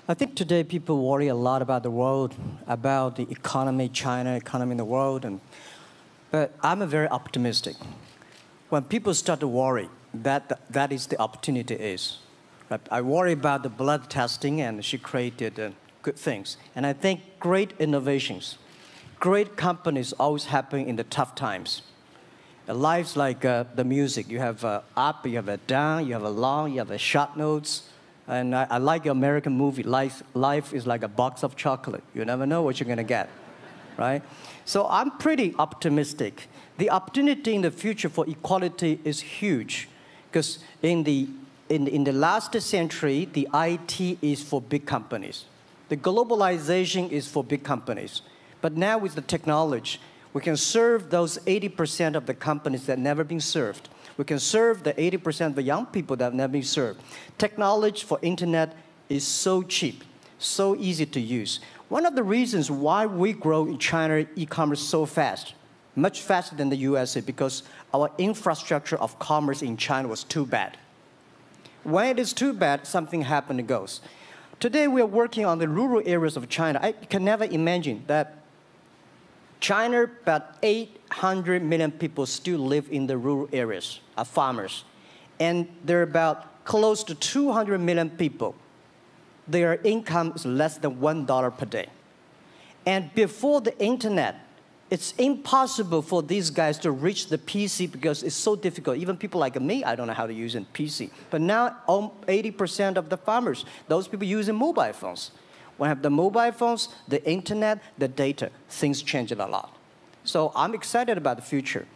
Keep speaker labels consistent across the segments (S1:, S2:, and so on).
S1: I think today people worry a lot about the world, about the economy, China, economy in the world, but I'm a very optimistic. When people start to worry, that is the opportunity is. Right? I worry about the blood testing, and she created good things. And I think great innovations, great companies always happen in the tough times. Life's like the music. You have up, you have a down, you have a long, you have a short notes. And I like your American movie, Life is like a box of chocolate. You never know what you're going to get, right? So I'm pretty optimistic. The opportunity in the future for equality is huge because in the last century, the IT is for big companies. The globalization is for big companies. But now with the technology, we can serve those 80% of the companies that never been served. We can serve the 80% of the young people that have never been served. Technology for internet is so cheap, so easy to use. One of the reasons why we grow in China e-commerce so fast, much faster than the USA, because our infrastructure of commerce in China was too bad. When it is too bad, something happens and goes. Today we are working on the rural areas of China. I can never imagine that China, about 800 million people still live in the rural areas, are farmers. And there are about close to 200 million people. Their income is less than $1 per day. And before the internet, it's impossible for these guys to reach the PC because it's so difficult. Even people like me, I don't know how to use a PC. But now 80% of the farmers, those people using mobile phones. When you have the mobile phones, the internet, the data, things change a lot. So I'm excited about the future.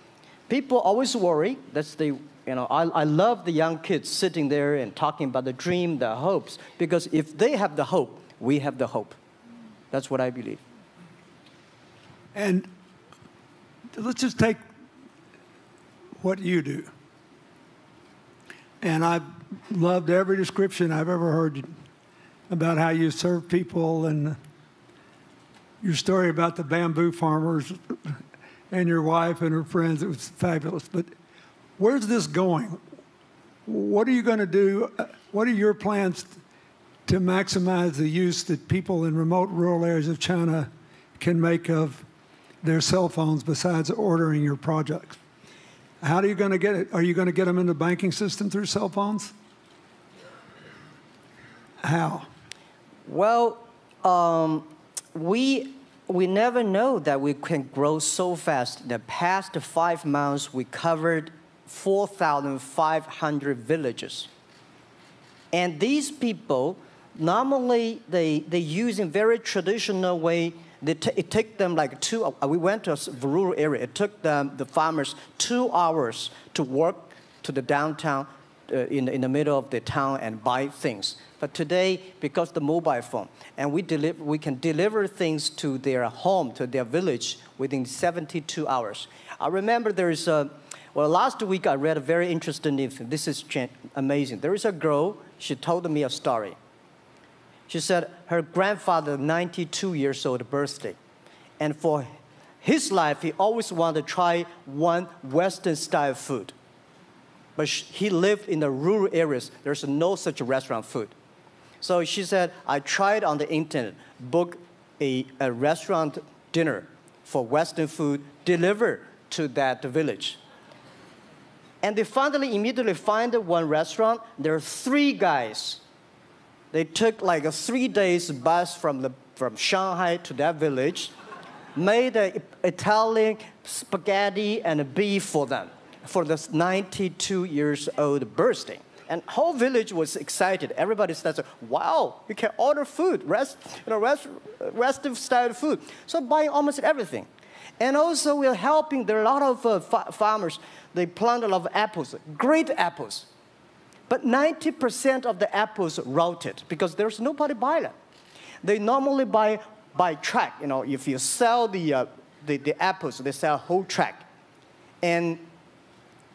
S1: People always worry. I love the young kids sitting there and talking about the dream, the hopes, because if they have the hope, we have the hope. That's what I believe.
S2: And let's just take what you do. And I've loved every description I've ever heard about how you serve people, and your story about the bamboo farmers and your wife and her friends. It was fabulous. But where's this going? What are you going to do? What are your plans to maximize the use that people in remote rural areas of China can make of their cell phones besides ordering your products? How are you going to get it? Are you going to get them in the banking system through cell phones? How?
S1: Well, we never know that we can grow so fast. In the past 5 months, we covered 4,500 villages. And these people, normally they use in very traditional way. It took them like we went to a rural area. It took the farmers 2 hours to work to the downtown in the middle of the town and buy things. But today, because the mobile phone, and we can deliver things to their home, to their village, within 72 hours. I remember last week I read a very interesting thing. This is amazing. There is a girl, she told me a story. She said her grandfather, 92 years old birthday. And for his life, he always wanted to try one Western-style food. But he lived in the rural areas. There's no such restaurant food. So she said, I tried on the internet, book a restaurant dinner for Western food, delivered to that village. And they finally immediately find one restaurant. There are 3 guys. They took like a 3 days bus from Shanghai to that village, made an Italian spaghetti and a beef for them for this 92 years old birthday. And whole village was excited. Everybody started, wow, you can order food, Western style food. So buying almost everything. And also we're helping, there are a lot of farmers, they plant a lot of apples, great apples. But 90% of the apples rotted because there's nobody buy them. They normally buy by track. If you sell the apples, they sell whole track. And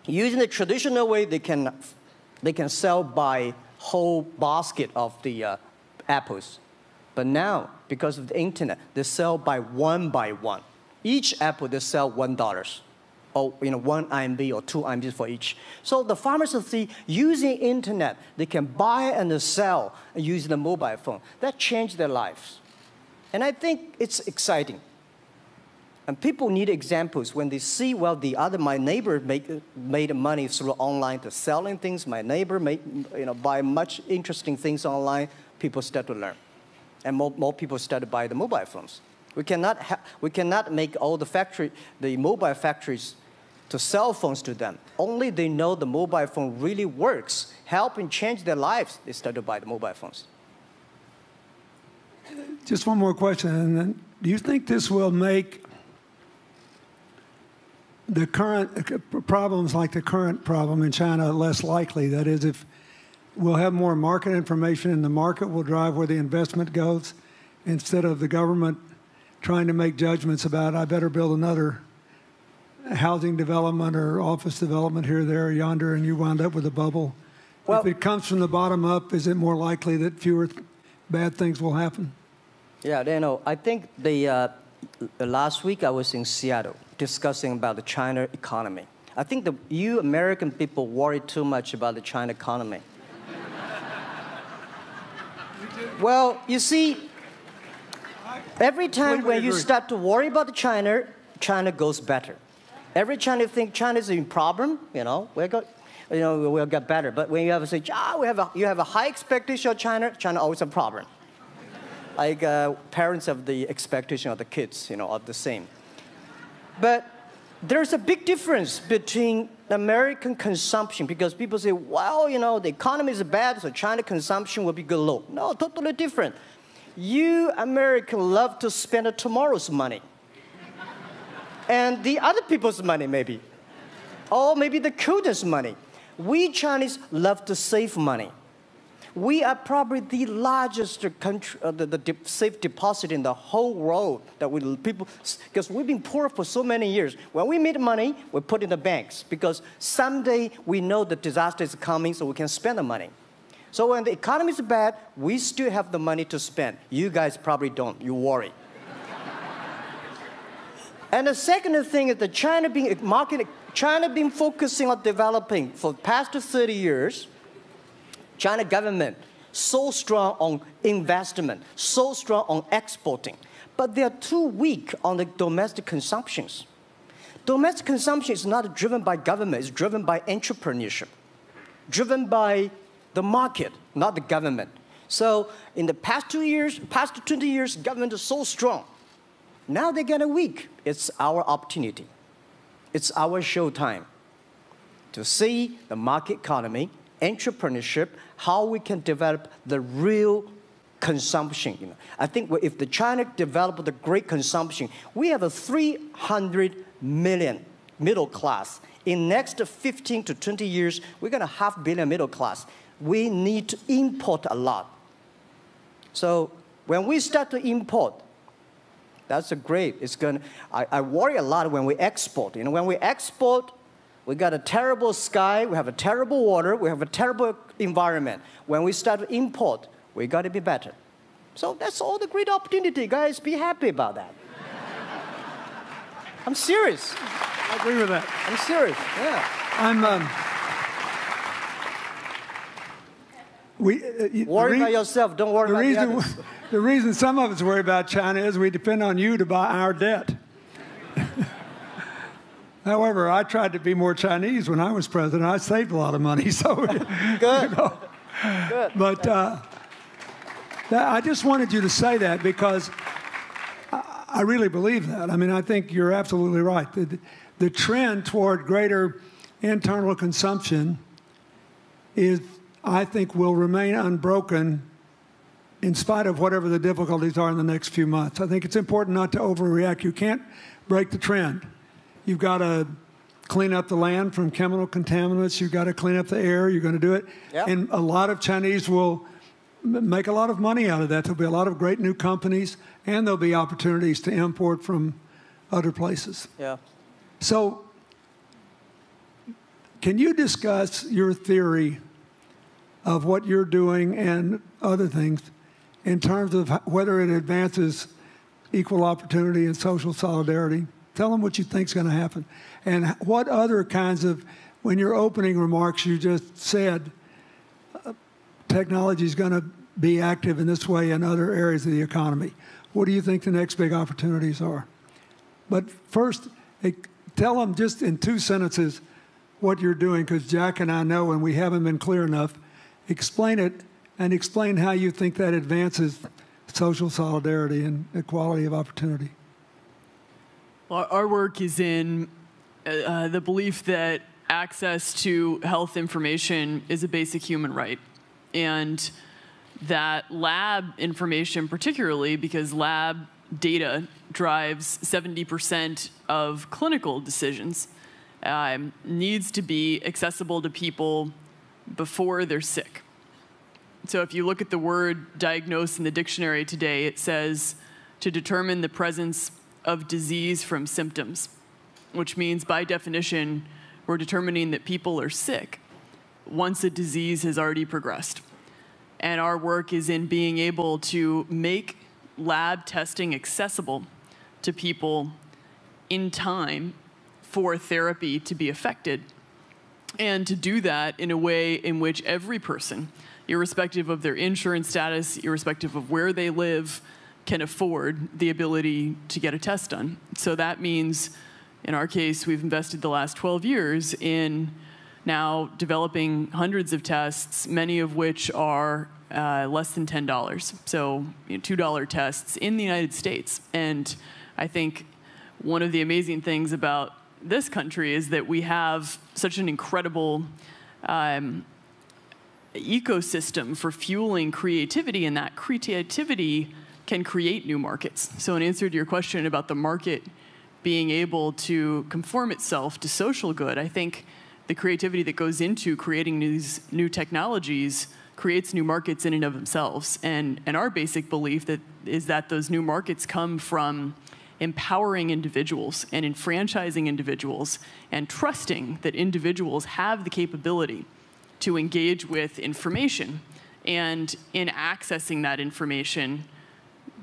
S1: using the traditional way, they can sell by whole basket of the apples. But now, because of the internet, they sell by one. Each apple, they sell $1. or 1 RMB or 2 RMB for each. So the farmers see using internet, they can buy and sell using the mobile phone. That changed their lives. And I think it's exciting. And people need examples when they see, well, my neighbor made money through online to selling things. My neighbor buy much interesting things online. People start to learn. And more people start to buy the mobile phones. We cannot make all the mobile factories to sell phones to them. Only they know the mobile phone really works, helping change their lives, they start to buy the mobile phones.
S2: Just one more question. And then, do you think this will make the current problems like the current problem in China less likely? That is, if we'll have more market information and the market will drive where the investment goes instead of the government trying to make judgments about, I better build another housing development or office development here, there, or yonder, and you wound up with a bubble. Well, if it comes from the bottom up, is it more likely that fewer bad things will happen?
S1: Yeah, I think last week I was in Seattle discussing about the China economy. I think you American people worry too much about the China economy. Well, you see, every time when you start to worry about China, China goes better. Every time you think China is in problem, we'll get better. But when you have to say, you have a high expectation of China, China always a problem. Like parents have the expectation of the kids, are the same. But there's a big difference between American consumption, because people say, well, the economy is bad, so China consumption will be good low. No, totally different. You Americans love to spend tomorrow's money. And the other people's money, maybe. Or maybe the children's money. We Chinese love to save money. We are probably the largest country, the safe deposit in the whole world because we've been poor for so many years. When we make money, we put in the banks because someday we know the disaster is coming, so we can spend the money. So when the economy is bad, we still have the money to spend. You guys probably don't. You worry. And the second thing is that China been focusing on developing for the past 30 years. China government so strong on investment, so strong on exporting, but they are too weak on the domestic consumptions. Domestic consumption is not driven by government, it's driven by entrepreneurship, driven by the market, not the government. So in the past 20 years, government is so strong. Now they're getting weak. It's our opportunity. It's our showtime to see the market economy, entrepreneurship, how we can develop the real consumption. I think if the China developed the great consumption, we have a 300 million middle class. In next 15 to 20 years, we're going to have 500 million middle class. We need to import a lot. So when we start to import, that's great. I worry a lot when we export. When we export, we got a terrible sky, we have a terrible water, we have a terrible environment. When we start to import, we got to be better. So that's all the great opportunity, guys. Be happy about that. I'm serious.
S2: I agree with that.
S1: I'm serious, yeah. Worry about yourself, don't worry about the others.
S2: The reason some of us worry about China is we depend on you to buy our debt. However, I tried to be more Chinese when I was president. I saved a lot of money, so
S1: good. Good.
S2: But I just wanted you to say that because I really believe that. I mean, I think you're absolutely right. The trend toward greater internal consumption I think, will remain unbroken in spite of whatever the difficulties are in the next few months. I think it's important not to overreact. You can't break the trend. You've got to clean up the land from chemical contaminants. You've got to clean up the air. You're going to do it. Yep. And a lot of Chinese will make a lot of money out of that. There'll be a lot of great new companies, and there'll be opportunities to import from other places.
S1: Yeah.
S2: So can you discuss your theory of what you're doing and other things in terms of whether it advances equal opportunity and social solidarity? Tell them what you think is going to happen. And what other kinds of, when your opening remarks, you just said technology is going to be active in this way in other areas of the economy. What do you think the next big opportunities are? But first, tell them just in 2 sentences what you're doing, because Jack and I know, and we haven't been clear enough. Explain it, and explain how you think that advances social solidarity and equality of opportunity.
S3: Well, our work is in the belief that access to health information is a basic human right. And that lab information, particularly because lab data drives 70% of clinical decisions, needs to be accessible to people before they're sick. So if you look at the word diagnose in the dictionary today, it says to determine the presence of disease from symptoms, which means by definition, we're determining that people are sick once a disease has already progressed. And our work is in being able to make lab testing accessible to people in time for therapy to be effected, and to do that in a way in which every person, irrespective of their insurance status, irrespective of where they live, can afford the ability to get a test done. So that means, in our case, we've invested the last 12 years in now developing hundreds of tests, many of which are less than $10. So $2 tests in the United States. And I think one of the amazing things about this country is that we have such an incredible ecosystem for fueling creativity, and that creativity can create new markets. So in answer to your question about the market being able to conform itself to social good, I think the creativity that goes into creating these new technologies creates new markets in and of themselves. And our basic belief is that those new markets come from empowering individuals and enfranchising individuals and trusting that individuals have the capability to engage with information, and in accessing that information,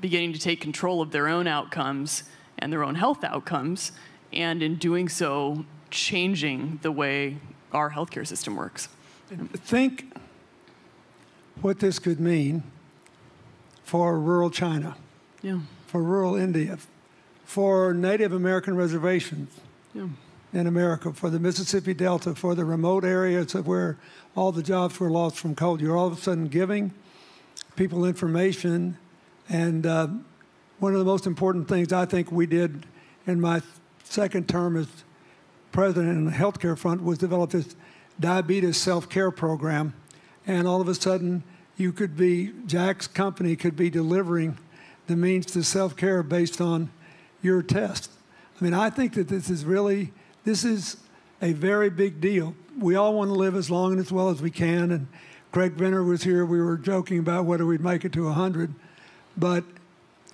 S3: beginning to take control of their own outcomes and their own health outcomes, and in doing so, changing the way our healthcare system works.
S2: Think what this could mean for rural China, for rural India, for Native American reservations in America, for the Mississippi Delta, for the remote areas of where all the jobs were lost from coal. You're all of a sudden giving people information. And one of the most important things I think we did in my second term as president in the healthcare front was develop this diabetes self-care program. And all of a sudden, you could be, Jack's company could be delivering the means to self-care based on your test. I mean, I think that this is a very big deal. We all want to live as long and as well as we can. And Craig Venner was here. We were joking about whether we'd make it to 100. But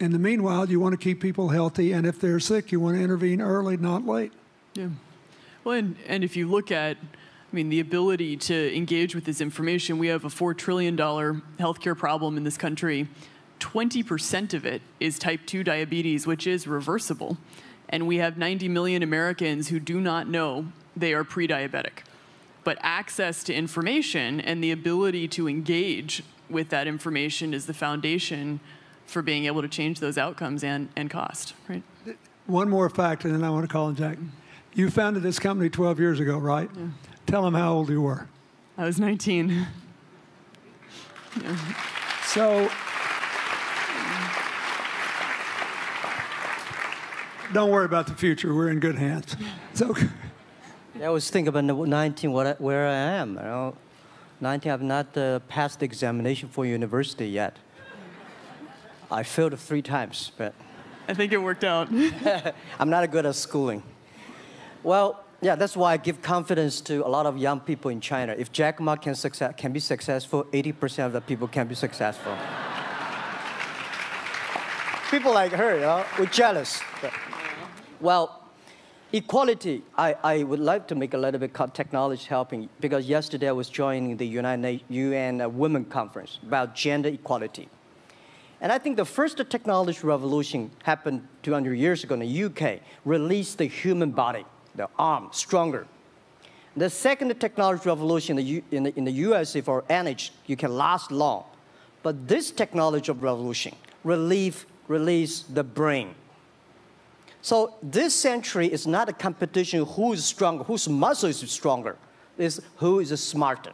S2: in the meanwhile, you want to keep people healthy. And if they're sick, you want to intervene early, not late.
S3: Yeah. Well, and if you look at, the ability to engage with this information, we have a $4 trillion healthcare problem in this country. 20% of it is type 2 diabetes, which is reversible. And we have 90 million Americans who do not know they are pre-diabetic. But access to information and the ability to engage with that information is the foundation for being able to change those outcomes and cost, right?
S2: One more fact, and then I want to call on Jack. You founded this company 12 years ago, right?
S3: Yeah.
S2: Tell them how old you were.
S3: I was 19.
S2: So, don't worry about the future. We're in good hands. So,
S1: I was thinking about 19, where I am. 19, I've not passed the examination for university yet. I failed 3 times, but
S3: I think it worked out.
S1: I'm not good at schooling. Well, yeah, that's why I give confidence to a lot of young people in China. If Jack Ma can be successful, 80% of the people can be successful. People like her, we're jealous. But, well, equality, I would like to make a little bit of technology helping, because yesterday I was joining the UN Women Conference about gender equality. And I think the first technology revolution happened 200 years ago in the UK, released the human body, the arm, stronger. The second technology revolution in the USA for energy, you can last long. But this technology revolution release the brain. So this century is not a competition who is stronger, whose muscle is stronger. It's who is smarter,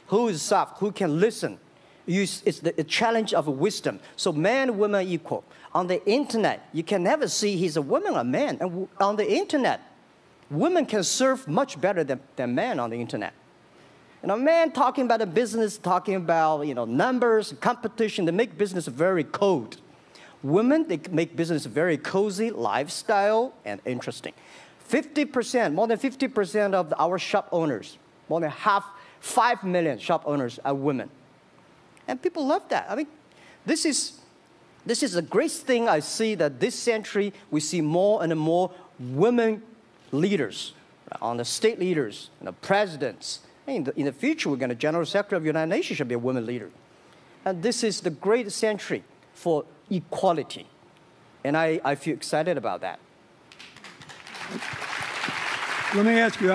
S1: who is soft, who can listen. It's the challenge of wisdom. So man and woman are equal. On the internet, you can never see he's a woman or a man. And on the internet, women can serve much better than men on the internet. And a man talking about a business, talking about numbers, competition, they make business very cold. Women, they make business very cozy, lifestyle, and interesting. 50%, more than 50% of our shop owners, more than 5 million shop owners are women. And people love that. I mean, this is the great thing I see that this century we see more and more women leaders, on the state leaders, the presidents. In the future, we're going to General Secretary of the United Nations should be a woman leader. And this is the great century for equality. And I feel excited about that.
S2: Let me ask you,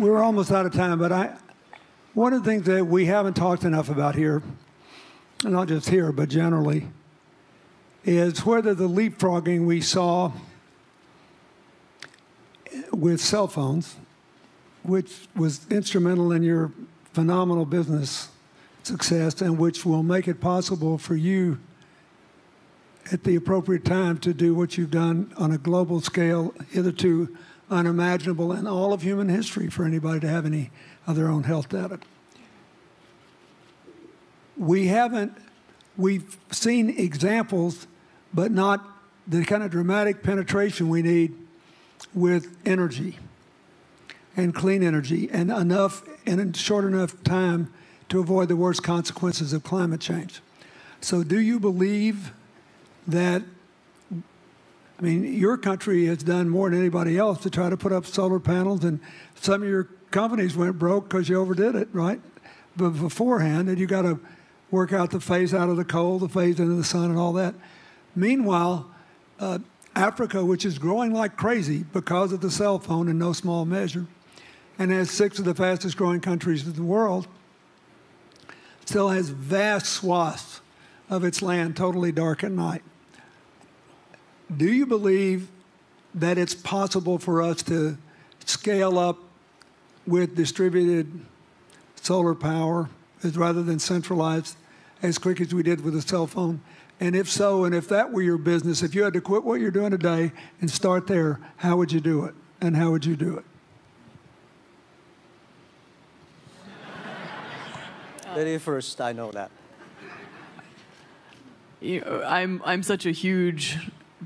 S2: we're almost out of time, but one of the things that we haven't talked enough about here, and not just here, but generally, is whether the leapfrogging we saw with cell phones, which was instrumental in your phenomenal business success and which will make it possible for you at the appropriate time to do what you've done on a global scale, hitherto unimaginable in all of human history for anybody to have any of their own health data. We've seen examples, but not the kind of dramatic penetration we need with energy and clean energy and enough in a short enough time to avoid the worst consequences of climate change. So do you believe that, I mean, your country has done more than anybody else to try to put up solar panels, and some of your companies went broke because you overdid it, right? But beforehand, and you got to work out the phase out of the coal, the phase into the sun and all that. Meanwhile, Africa, which is growing like crazy because of the cell phone in no small measure, and has 6 of the fastest growing countries in the world, still has vast swaths of its land totally dark at night. Do you believe that it's possible for us to scale up with distributed solar power rather than centralized as quick as we did with the cell phone? And if so, and if that were your business, if you had to quit what you're doing today and start there, how would you do it? And how would you do it?
S1: Lady first, I know that.
S3: I'm such a huge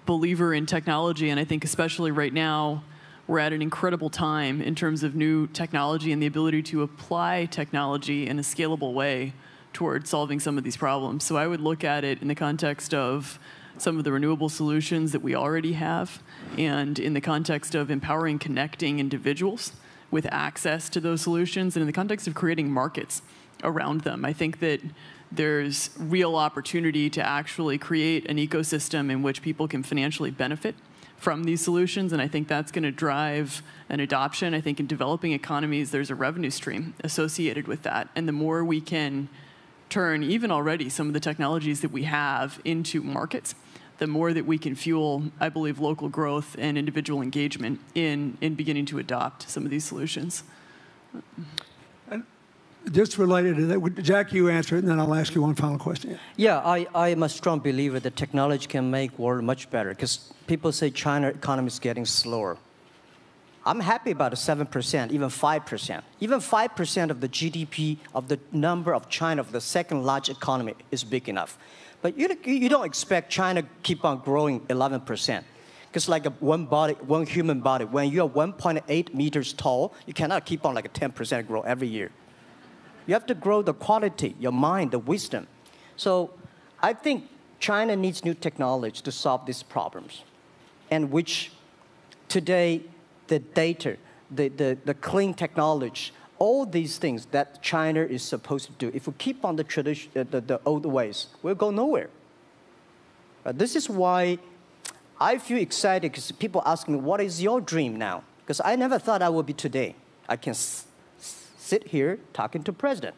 S3: believer in technology, and I think especially right now, we're at an incredible time in terms of new technology and the ability to apply technology in a scalable way towards solving some of these problems. So I would look at it in the context of some of the renewable solutions that we already have, and in the context of empowering, connecting individuals with access to those solutions, and in the context of creating markets around them. I think that there's real opportunity to actually create an ecosystem in which people can financially benefit from these solutions, and I think that's going to drive an adoption. I think in developing economies, there's a revenue stream associated with that, and the more we can turn even already some of the technologies that we have into markets, the more that we can fuel, I believe, local growth and individual engagement in beginning to adopt some of these solutions.
S2: Just related to that, Jack, you answer it, and then I'll ask you one final question.
S1: Yeah, I am a strong believer that technology can make world much better, because people say China economy is getting slower. I'm happy about 7%, even 5%. Even 5% of the GDP of the number of China, of the second largest economy, is big enough. But you don't expect China keep on growing 11%. Because like one human body, when you're 1.8 meters tall, you cannot keep on like a 10% grow every year. You have to grow the quality, your mind, the wisdom. So I think China needs new technology to solve these problems, and which today the data, the clean technology all these things that China is supposed to do, if we keep on the tradition, the old ways, we'll go nowhere. This is why I feel excited, because people ask me, what is your dream now? Because I never thought I would be today. I can sit here talking to president.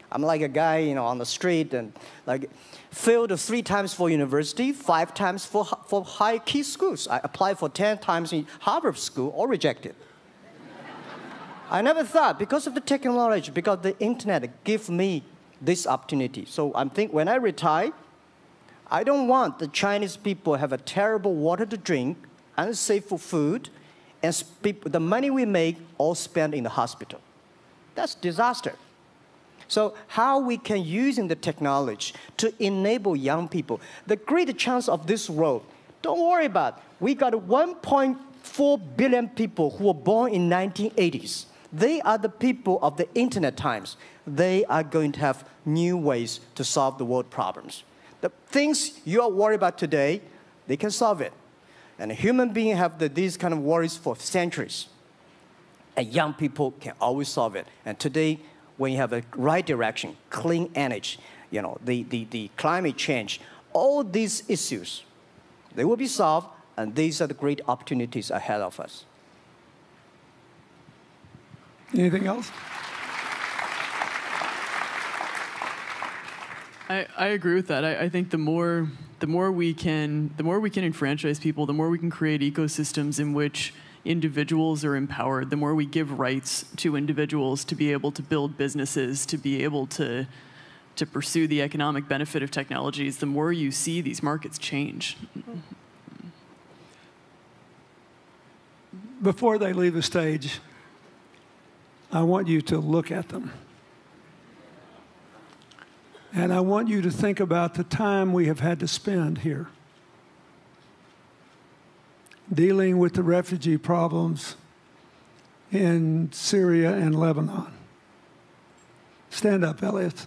S1: I'm like a guy, you know, on the street and like failed 3 times for university, 5 times for high key schools. I applied for 10 times in Harvard school, all rejected. I never thought, because of the technology, because the internet gave me this opportunity. So I think when I retire, I don't want the Chinese people have a terrible water to drink, unsafe for food, and the money we make all spent in the hospital. That's disaster. So how we can using the technology to enable young people, the great chance of this world, don't worry about it. We got 1.4 billion people who were born in 1980s. They are the people of the internet times. They are going to have new ways to solve the world problems. The things you are worried about today, they can solve it. And human beings have these kind of worries for centuries. And young people can always solve it. And today, when you have a right direction, clean energy, you know, the climate change, all these issues, they will be solved, and these are the great opportunities ahead of us.
S2: Anything else?
S3: I agree with that. I think the more we can enfranchise people, the more we can create ecosystems in which individuals are empowered, the more we give rights to individuals to be able to build businesses, to be able to pursue the economic benefit of technologies, the more you see these markets change.
S2: Before they leave the stage, I want you to look at them. And I want you to think about the time we have had to spend here dealing with the refugee problems in Syria and Lebanon. Stand up, Elias.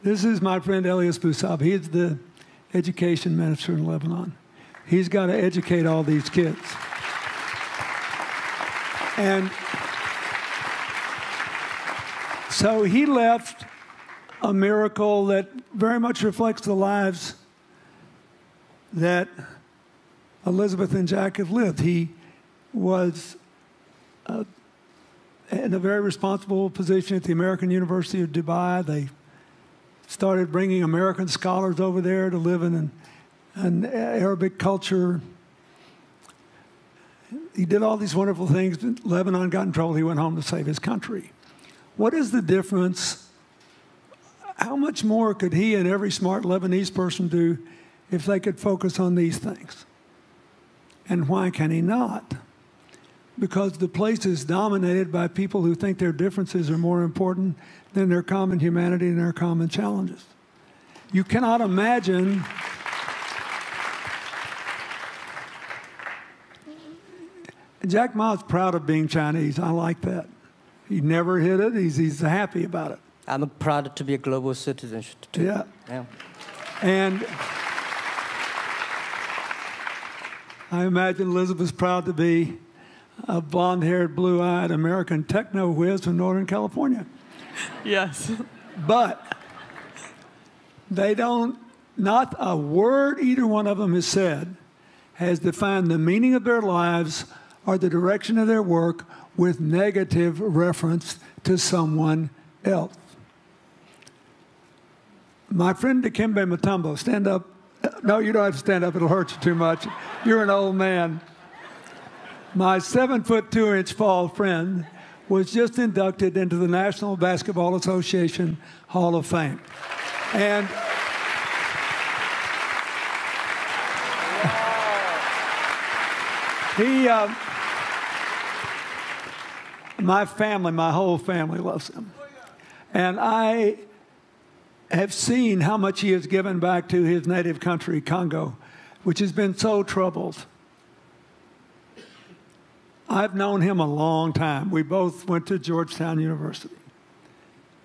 S2: This is my friend Elias Bousab. He's the education minister in Lebanon. He's got to educate all these kids. And so he left a miracle that very much reflects the lives that Elizabeth and Jack have lived. He was in a very responsible position at the American University of Dubai. They started bringing American scholars over there to live in an Arabic culture. He did all these wonderful things. Lebanon got in trouble. He went home to save his country. What is the difference? How much more could he and every smart Lebanese person do if they could focus on these things? And why can he not? Because the place is dominated by people who think their differences are more important than their common humanity and their common challenges. You cannot imagine Jack Ma's proud of being Chinese. I like that. He never hid it. He's happy about it.
S1: I'm proud to be a global citizen too.
S2: Yeah.
S1: Yeah.
S2: And I imagine Elizabeth's proud to be a blonde-haired, blue-eyed American techno whiz from Northern California.
S3: Yes.
S2: But they don't, not a word either one of them has said has defined the meaning of their lives or the direction of their work with negative reference to someone else. My friend Dikembe Mutombo, stand up. No, you don't have to stand up. It'll hurt you too much. You're an old man. My 7'2" fall friend was just inducted into the National Basketball Association Hall of Fame. And he, my family, my whole family loves him. And I have seen how much he has given back to his native country, Congo, which has been so troubled. I've known him a long time. We both went to Georgetown University.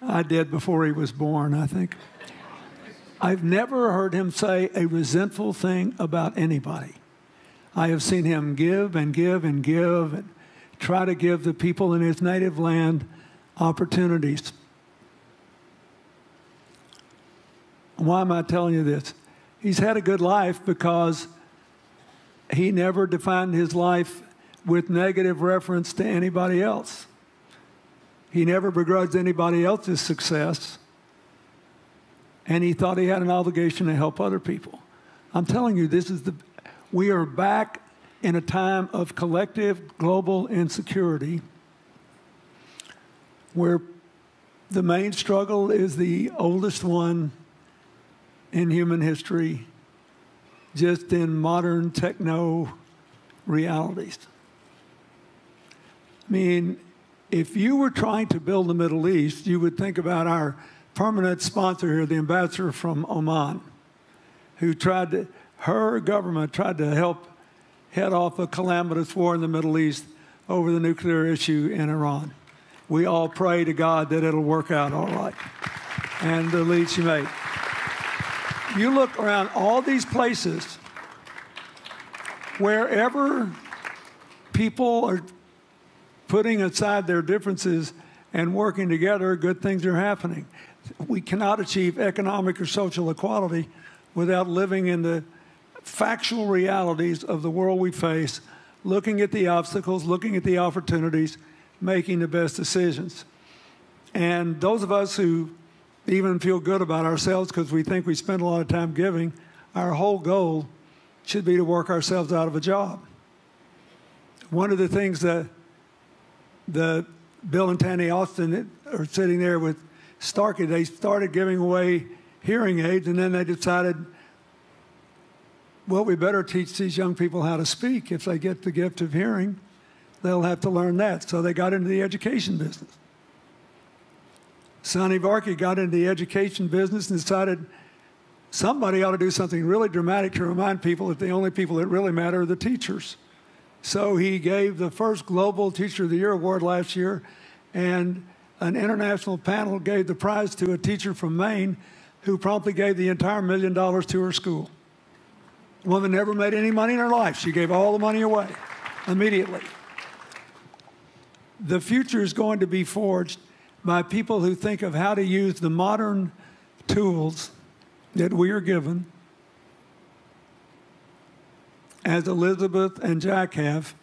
S2: I did before he was born, I think. I've never heard him say a resentful thing about anybody. I have seen him give and give and give and try to give the people in his native land opportunities. Why am I telling you this? He's had a good life because he never defined his life with negative reference to anybody else. He never begrudged anybody else's success, and he thought he had an obligation to help other people. I'm telling you, we are back in a time of collective global insecurity where the main struggle is the oldest one in human history, just in modern techno realities. I mean, if you were trying to build the Middle East, you would think about our permanent sponsor here, the ambassador from Oman, who her government tried to help head off a calamitous war in the Middle East over the nuclear issue in Iran. We all pray to God that it'll work out all right. And the lead she made. You look around all these places, wherever people are putting aside their differences and working together, good things are happening. We cannot achieve economic or social equality without living in the factual realities of the world we face, looking at the obstacles, looking at the opportunities, making the best decisions. And those of us who even feel good about ourselves because we think we spend a lot of time giving, our whole goal should be to work ourselves out of a job. One of the things that Bill and Tanny Austin are sitting there with Starkey, they started giving away hearing aids, and then they decided, well, we better teach these young people how to speak. If they get the gift of hearing, they'll have to learn that. So they got into the education business. Sonny Varkey got into the education business and decided somebody ought to do something really dramatic to remind people that the only people that really matter are the teachers. So he gave the first Global Teacher of the Year award last year, and an international panel gave the prize to a teacher from Maine who promptly gave the entire $1 million to her school. The woman never made any money in her life. She gave all the money away immediately. The future is going to be forged by people who think of how to use the modern tools that we are given, as Elizabeth and Jack have,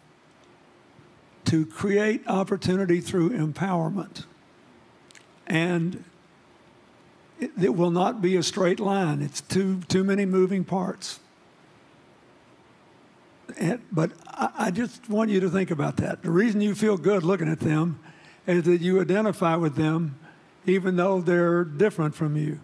S2: to create opportunity through empowerment. And it will not be a straight line. It's too many moving parts. But I just want you to think about that. The reason you feel good looking at them is that you identify with them even though they're different from you.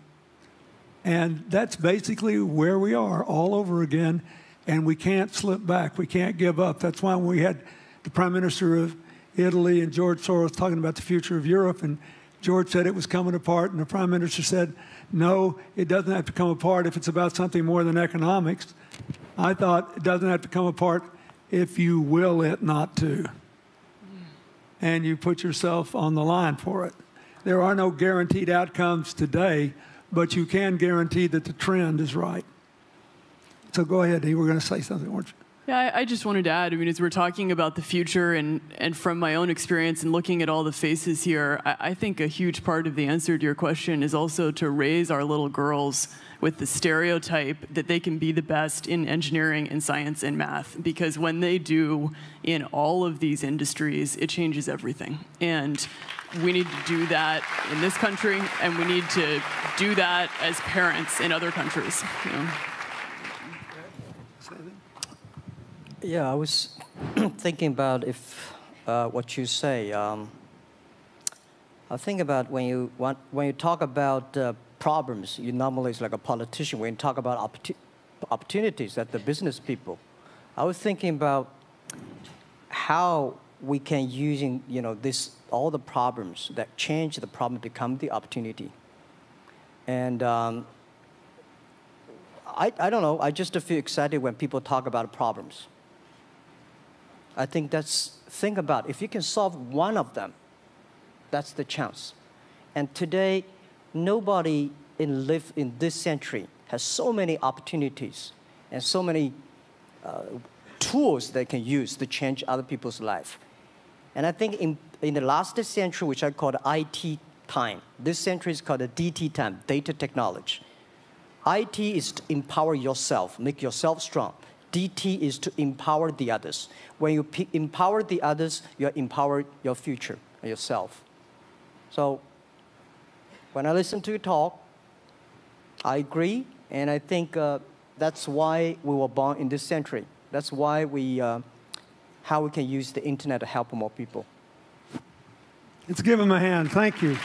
S2: And that's basically where we are all over again, and we can't slip back. We can't give up. That's why when we had the Prime Minister of Italy and George Soros talking about the future of Europe, and George said it was coming apart, and the Prime Minister said, no, it doesn't have to come apart if it's about something more than economics. I thought it doesn't have to come apart if you will it not to. And you put yourself on the line for it. There are no guaranteed outcomes today, but you can guarantee that the trend is right. So go ahead, you were going to say something, weren't you?
S3: Yeah, I just wanted to add, I mean, as we're talking about the future and from my own experience and looking at all the faces here, I think a huge part of the answer to your question is also to raise our little girls with the stereotype that they can be the best in engineering and science and math, because when they do in all of these industries, it changes everything. And we need to do that in this country, and we need to do that as parents in other countries. You know?
S1: Yeah, I was thinking about if what you say. I think about when you talk about problems, you normally it's like a politician. When you talk about opportunities at the business people, I was thinking about how we can using all the problems that change the problem become the opportunity. And I don't know. I just feel excited when people talk about problems. I think think about if you can solve one of them, that's the chance. And today, nobody live in this century has so many opportunities and so many tools they can use to change other people's life. And I think in the last century, which I call the IT time, this century is called the DT time, data technology. IT is to empower yourself, make yourself strong. DT is to empower the others. When you empower the others, you empower your future, yourself. So when I listen to you talk, I agree, and I think that's why we were born in this century. That's why how we can use the internet to help more people.
S2: Let's give him a hand. Thank you.